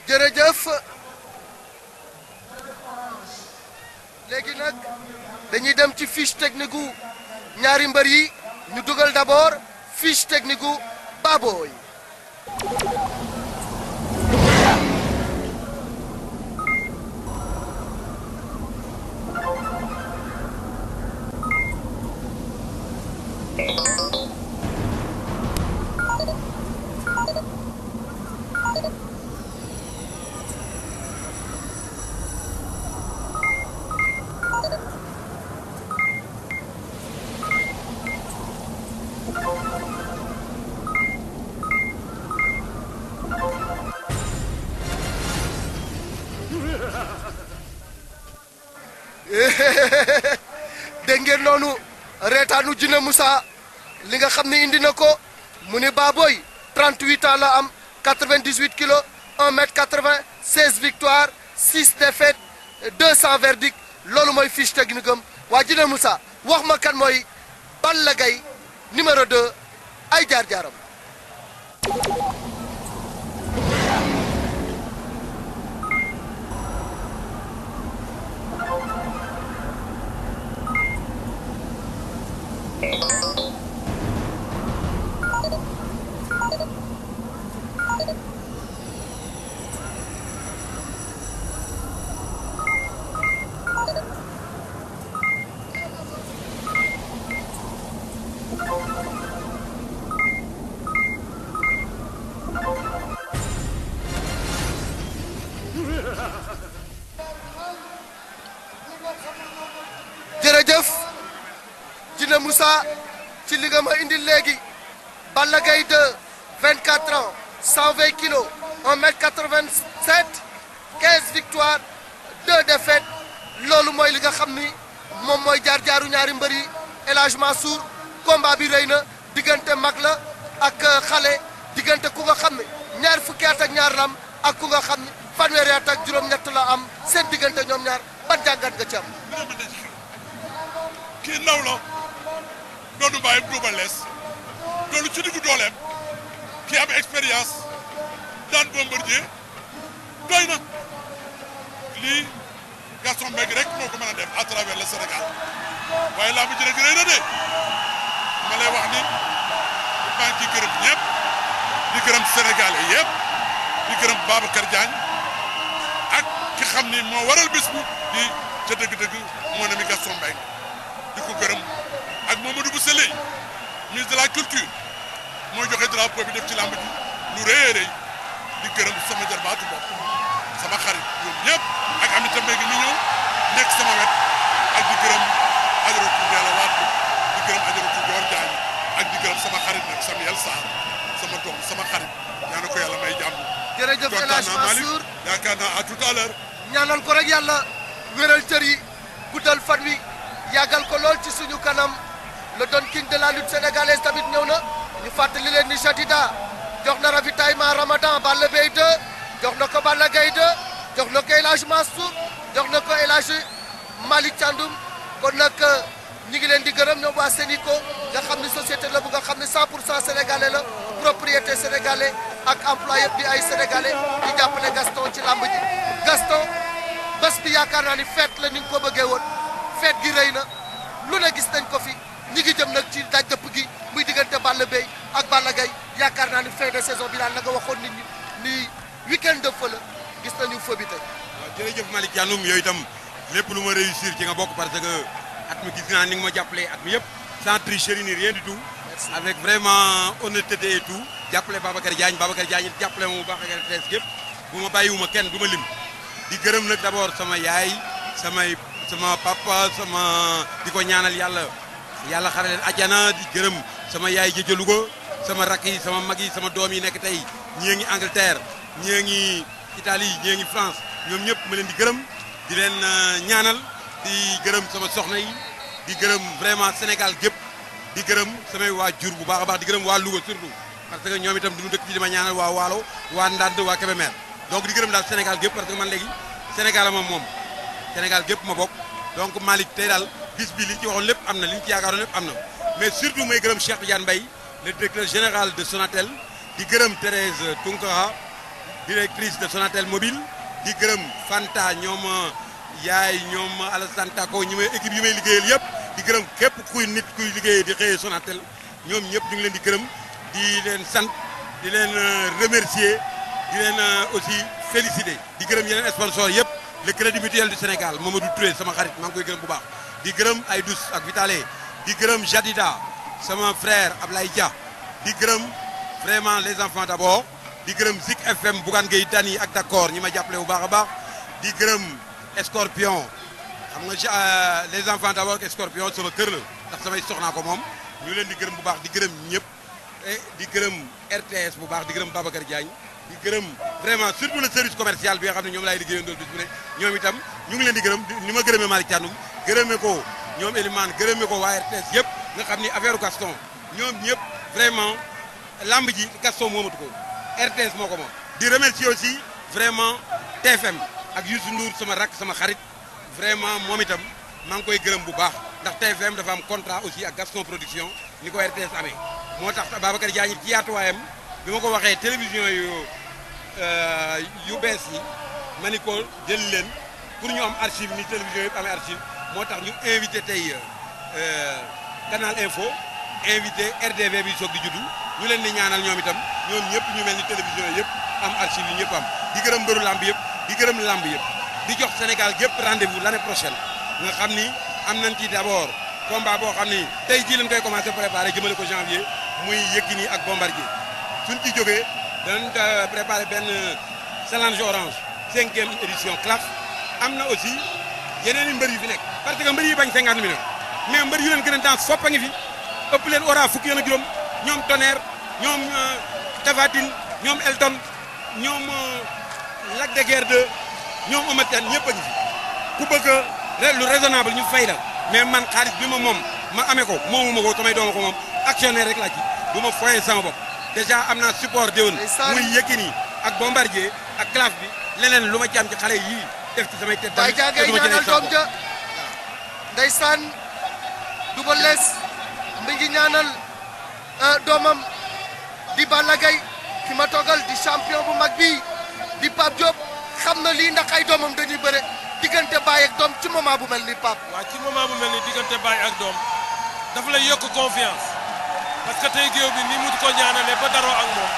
jërëjëf léegi nag dañuy dem ci fiche technique gu ñaari mbër yi ñu dugal d'abord fiche technique gu Baboy. dégg ngeen noonu reetaanu Djiné Moussa li nga xam ne indi na ko mu ni Baboy 38 ans la am 98 kilos 1 mètre 80 16 victoires 6 défaites 200 verdicts loolu mooy fiche technique am waa Djiné Moussa wax ma kan mooy Balla Gaye numéro 2 ay jaar-jaaram. jërëjëf Djiné Moussa ci li nga ma indi léegi Balla Gaye 2 24 ans 120 kilos 1 mètre 87 15 victoires 2 défaites loolu mooy li nga xam ni moom mooy jaar-jaaru ñaari mbër yi El Hadj Mansour combat bi rëy na diggante mag la ak xale diggante ku nga xam ne ñaar fukki at ak ñaar la am ak ku nga xam ne fanweeri at ak juróom-ñett la am seen diggante ñoom ñaar ban jàngat nga ci am. kii ndaw la doonu bàyyi Double Less doolu ci diggu dooleem kii am expérience daan Bombardier doy na lii Gaston Mbengue rek moo ko mën a def à travers le Sénégal waaye laa mu jëlee gi rëy na de ma lay wax ni maa ngi ciy gërëm ñëpp di gërëm Sénégalais yëpp di gërëm Babacar Diagne ak ki xam ni moo waral bés bi di ca dëgg-dëgg moo ne mi Gaston Mbengue di ko gërëm ak Mamadou Bousso Leye ministre de la culture mooy joxe drapeau bi def ci làmb ji lu rëy a rëy di gërëm sama jarbaatu bopp sama xarit ñoom ñëpp ak Aminata Mbengue mi ñëw nekk sama wet ak di gërëm Ajaratu Ndella Wade di gërëm Ajaratu Dior Diagne ak di gërëm sama xarit nag Samuel Sarr sama doom sama xarit ñaanal ko yàlla may jàmm. jërëjëf El Hadj Mansour yaakaar naa à tout à l'heure ñaanal ko rek yàlla wéral cër yi guddal fan wi yàggal ko lool ci suñu kanam le Don King de la lutte sénégalaise tamit ñëw na ñu fàttali leen ni Jadida jox na ravitaillement Ramadan Balla Gaye 2 jox na ko Balla Gaye 2 jox na ko El Hadj Mansour jox na ko El Hadj Malick Thiandoum kon nag ñi ngi leen di gërëm ñoom waa Sénico nga xam ni société la bu nga xam ne 100% sénégalais la propriété sénégalais ak employé bi ay sénégalais di jàppale Gaston ci làmb ji Gaston bés bi yaakaar naa ni fête la ni nga ko bëggee woon fête gi rëy na lu ne gis nañ ko fi ñi ngi jëm nag ci daj dëpp gi muy diggante Balla Gaye ak Balla Gaye yaakaar naa ni fin de saison bi daal la nga waxoon nit ñi ni week-end de feu la gis nañu feu bi tey. waaw jërëjëf Malick Thiandoum yooyu itam lépp lu ma réussir ci nga bokk parce que at mi gis naa ni nga ma jàppale at mi yëpp sans tricherie ni rien du tout. Merci. Avec vraiment honnêteté et tout jàppale Babacar Diagne it jàppale ma bu baax ak RTS gépp bu ma bàyyiwuma kenn du ma lim di gërëm nag d'abord sama yaay sama papa di ko ñaanal yàlla xare leen ajjana di gërëm sama yaay jëjë Louga sama rakk yi sama mag yi sama doom yi nekk tey ñii ngi Angleterre ñii ngi Italie ñii ngi France ñoom ñëpp ma leen di gërëm di leen ñaanal di gërëm sama soxna yi di gërëm vraiment Sénégal gépp di gërëm samay waajur bu baax a baax di gërëm waa Louga surtout parce que ñoom itam duñu dëkk ci di ma ñaanal waa Waalo waa Ndande waa Kébémer donc di gërëm daal Sénégal gépp parce que man léegi Sénégal moom Sénégal gépp ma bokk donc Malick tey daal bis bi li ñu ci waxoon lépp am na li ñu ci yaakaaroon lépp am na mais surtout may gërëm Cheikh Tidiane Mbaye le directeur général de Sonatel di gërëm Thérèse Tunkara directrice de Sonatel mobile di gërëm Fanta ñoom yaay ñoom Alassane Tako ñi may équipe yi may liggéeyal yëpp di gërëm képp kuy nit kuy liggéeyee di xëyee Sonatel ñoom ñëpp ñu ngi leen di gërëm di leen sant di leen remercier di leen aussi féliciter di gërëm yeneen sponsors yëpp le Crédit Mutuel du Sénégal Mamadou Touré sama xarit maa ngi koy gërëm bu baax di gërëm Aïdous ak Vitale di gërëm Jadida sama frère Ablaye Dia di gërëm vraiment les enfants d'abord di gërëm Zik FM Bougane Gueye Dany ak d'accord ñi ma jàppale bu baax a baax di gërëm Scorpion xam nga les enfants d'abord Scorpion sama kër la ndax samay soxnaa ko moom ñu leen di gërëm bu baax di gërëm ñëpp et di gërëm RTS bu baax di gërëm Babacar Diagne di gërëm vraiment surtout le service commercial bi nga xam ne ñoom laay liggéeyandool bis bu ne ñoom itam ñu ngi leen di gërëm ni ma gërëmee Malick Thiandoum gërëmee ko ñoom Elimane gërëmee ko waa RTS yëpp nga xam ni affaire Gaston ñoom ñëpp vraiment lamb ji Gaston moomatu ko RTS moo ko moom di remercier aussi vraiment TFM ak Youssou Ndour sama rakk sama xarit vraiment moom itam maa ngi koy gërëm bu baax ndax TFM dafa am contrat aussi ak Gaston Production ni ko RTS amee moo tax Babacar Diagne ci yaatuwaayam bi ma ko waxee télévision yu bees yi ma ni ko jël leen pour ñu am archive ni télévision yëpp amee archive moo tax ñu invité tey Canal Info invité RDV bi soog di juddu ñu leen di ñaanal ñoom itam ñoom ñëpp ñu mel ni télévision yëpp am archive yi ñëpp am di gërëm mbëru lamb yëpp di gërëm lamb yëpp di jox Sénégal yëpp rendez-vous l'année prochaine nga xam ni am nañ ci d'abord combat boo xam ni tey jii lañ koy commencé préparer jëmale ko janvier muy Yékini ak Bombardier suñ ci jógee danañ préparer benn challenge orange 5e édition CLAF am na aussi yeneen i mbër yu fi nekk parce que mbër yi bañ 50 millions mais mbër yu leen gën a temps fopp a ngi fi ëpp leen ora fukki yoon ak juróom ñoom Tonnerre ñoom Tapha Tine ñoom Elton ñoom Lac de Guiers 2 ñoom Eumeu Sène ñëpp a ngi fi ku bëgg lu raisonnable ñu fay la mais man xaalis bi ma moom ma amee ko moomuma ko samay dooma ko moom actionnaire rek laa ci du ma foyee sama bopp déjà am naa support déwén muy Yékini ak Bombardier ak CLAF bi leneen lu ma ci am ci xale yii def ci samay tête Baye Dia ngay ñaanal doom ja ndeysaan Double Less mi ngi ñaanal doomam di Balla Gaye ki ma toogal di champion bu mag bi di Pape Diop xam na lii ndax ay doomam dañuy bëre diggante baay ak doom ci moment bu mel ni Pape. waaw ci moment bu mel ni diggante baay ak doom dafa lay yokk confiance parce que tey géew bi ni mu ko ñaanalee ba daroo ak moom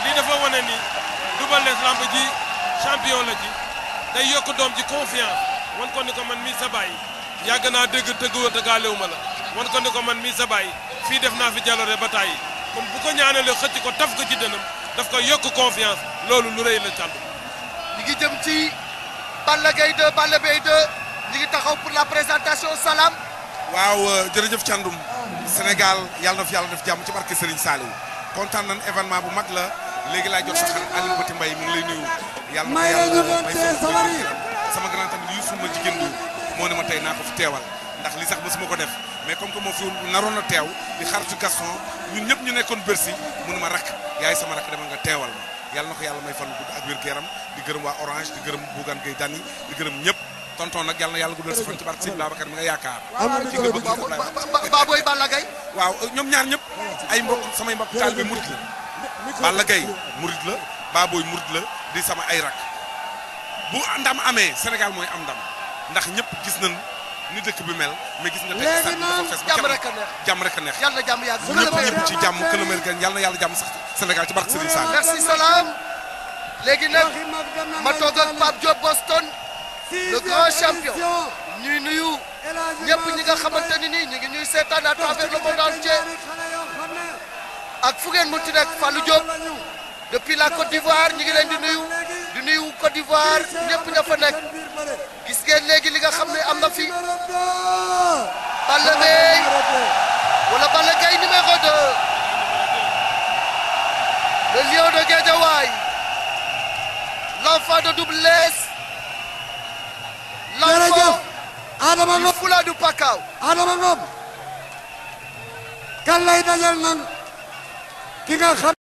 lii dafa wane ni Double Less lamb ji champion la ci day yokk doom ci confiance wan ko ni ko man mii sa baay yàgg naa dégg tëgg tëggaalewu ma la wan ko ni ko man mii sa baay fii def naa fi jaloore ba tàyyi kon bu ko ñaanalee xëcc ko taf ko ci dënam daf ko yokk confiance loolu lu rëy la càndu. ñi ngi jëm ci Balla Gaye 2 Balla Gaye 2 ñi ngi taxaw pour la présentation Salam. waaw jërëjëf Thiandoum Sénégal yàlla na fi yàlla def jàmm ci barke Serigne Saliou kontaan nañ événement bu mag la léegi laay jot sa xarit Aliou Bati Mbaye mi ngi lay nuyu yàlla na yàlla may sama grand tamit yu suma jigéen ñi moo ne ma tey naa ko fi teewal ndax li sax mosuma ko def mais comme que moo fi naroon a teew di xaritu Gaston ñun ñëpp ñu nekkoon Bercy mënu ma rakk yaay sama rakk demal nga teewal ma yàlla na ko yàlla may fan gudd ak wér gu yaram di gërëm waa Orange di gërëm Bougane Gueye Dany di gërëm ñëpp tonton nag yàlla na yàlla guddal sa fan ci barke Sëñ Babacar mi nga yaakaar ci nga bëgg Baboy Balla Gaye waaw ñoom ñaar ñëpp ay mbokk samay mbokk taalibe murit la Balla Gaye murit la Baboy murit la di sama ay rak bu ndam amee Sénégal mooy am ndam ndax ñëpp gis nañ ni dëkk bi mel mais gis nga tey sax dafa fees jàmm rek a neex jàmm rek a neex yàlla na jàmm yàgg ñëpp ci jàmm kilomètre gan yàlla na yàlla jàmm sax Sénégal ci barke Serigne Sall merci Salam léegi nag ma toog ak Pape Diop Boston le grand champion ñuy nuyu ñëpp ñi nga xamante ni nii ñu ngi ñuy seetaan à travers le monde entier ak fu ngeen munti nekk Fallou Diop depuis la Côte d'Ivoire ñu ngi leen di nuyu Côte d'Ivoire ñëpp ña fa nekk gis ngeen léegi li nga xam ne am na fi Balla Gaye wala Balla Gaye numéro 2 le lion de Guédiawaye l'enfant de Double Less l'enfant du Fula du Pakao Adama Ngom kan lay dajal nan ki nga xam